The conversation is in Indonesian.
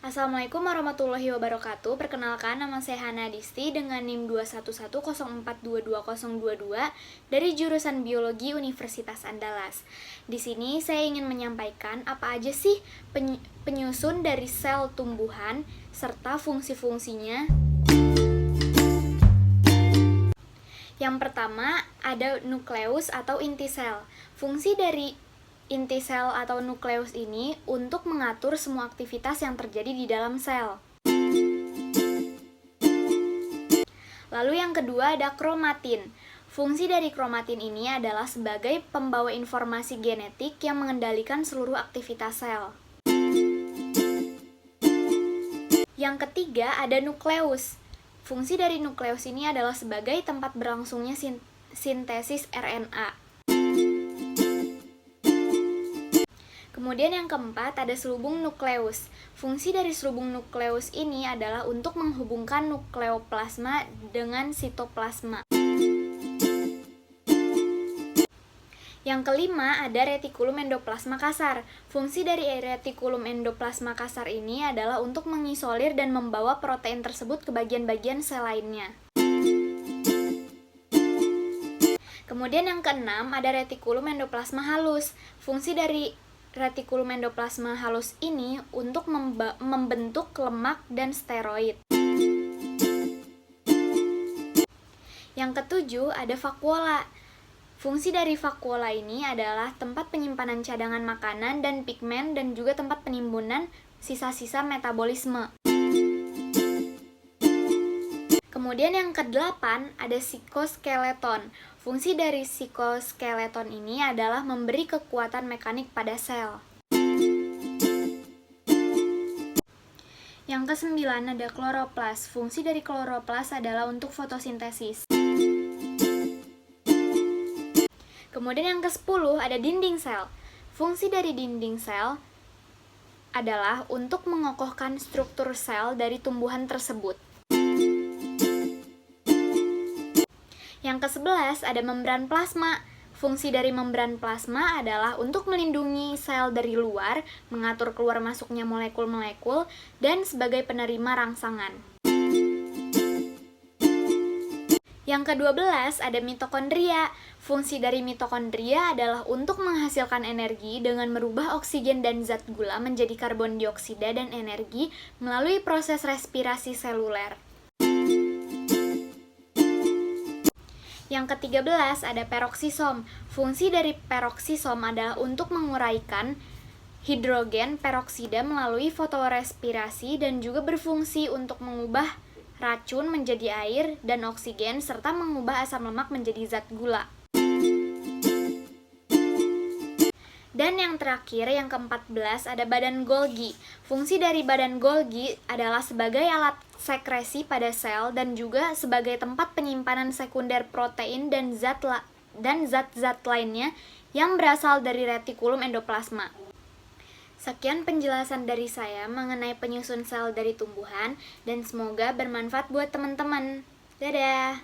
Assalamualaikum warahmatullahi wabarakatuh. Perkenalkan, nama saya Hana Disti dengan NIM 211042222 dari jurusan Biologi Universitas Andalas. Di sini saya ingin menyampaikan apa aja sih penyusun dari sel tumbuhan serta fungsi-fungsinya. Yang pertama, ada nukleus atau inti sel. Fungsi dari inti sel atau nukleus ini untuk mengatur semua aktivitas yang terjadi di dalam sel. Lalu yang kedua ada kromatin. Fungsi dari kromatin ini adalah sebagai pembawa informasi genetik yang mengendalikan seluruh aktivitas sel. Yang ketiga ada nukleus. Fungsi dari nukleus ini adalah sebagai tempat berlangsungnya sintesis RNA. Kemudian yang keempat ada selubung nukleus. Fungsi dari selubung nukleus ini adalah untuk menghubungkan nukleoplasma dengan sitoplasma. Yang kelima ada retikulum endoplasma kasar. Fungsi dari retikulum endoplasma kasar ini adalah untuk mengisolir dan membawa protein tersebut ke bagian-bagian sel lainnya. Kemudian yang keenam ada retikulum endoplasma halus. Fungsi dari retikulum endoplasma halus ini untuk membentuk lemak dan steroid. Yang ketujuh ada vakuola. Fungsi dari vakuola ini adalah tempat penyimpanan cadangan makanan dan pigmen dan juga tempat penimbunan sisa-sisa metabolisme. Kemudian yang kedelapan ada sitoskeleton. Fungsi dari sitoskeleton ini adalah memberi kekuatan mekanik pada sel. Yang kesembilan ada kloroplas. Fungsi dari kloroplas adalah untuk fotosintesis. Kemudian yang ke-10 ada dinding sel. Fungsi dari dinding sel adalah untuk mengokohkan struktur sel dari tumbuhan tersebut. Yang ke-11 ada membran plasma. Fungsi dari membran plasma adalah untuk melindungi sel dari luar, mengatur keluar masuknya molekul-molekul, dan sebagai penerima rangsangan. Yang ke-12 ada mitokondria. Fungsi dari mitokondria adalah untuk menghasilkan energi dengan merubah oksigen dan zat gula menjadi karbon dioksida dan energi melalui proses respirasi seluler. Yang ke-13 ada peroksisom. Fungsi dari peroksisom adalah untuk menguraikan hidrogen peroksida melalui fotorespirasi dan juga berfungsi untuk mengubah racun menjadi air dan oksigen serta mengubah asam lemak menjadi zat gula. Dan yang terakhir, yang ke-14 ada badan Golgi. Fungsi dari badan Golgi adalah sebagai alat sekresi pada sel dan juga sebagai tempat penyimpanan sekunder protein dan zat-zat lainnya yang berasal dari retikulum endoplasma. Sekian penjelasan dari saya mengenai penyusun sel dari tumbuhan dan semoga bermanfaat buat teman-teman. Dadah!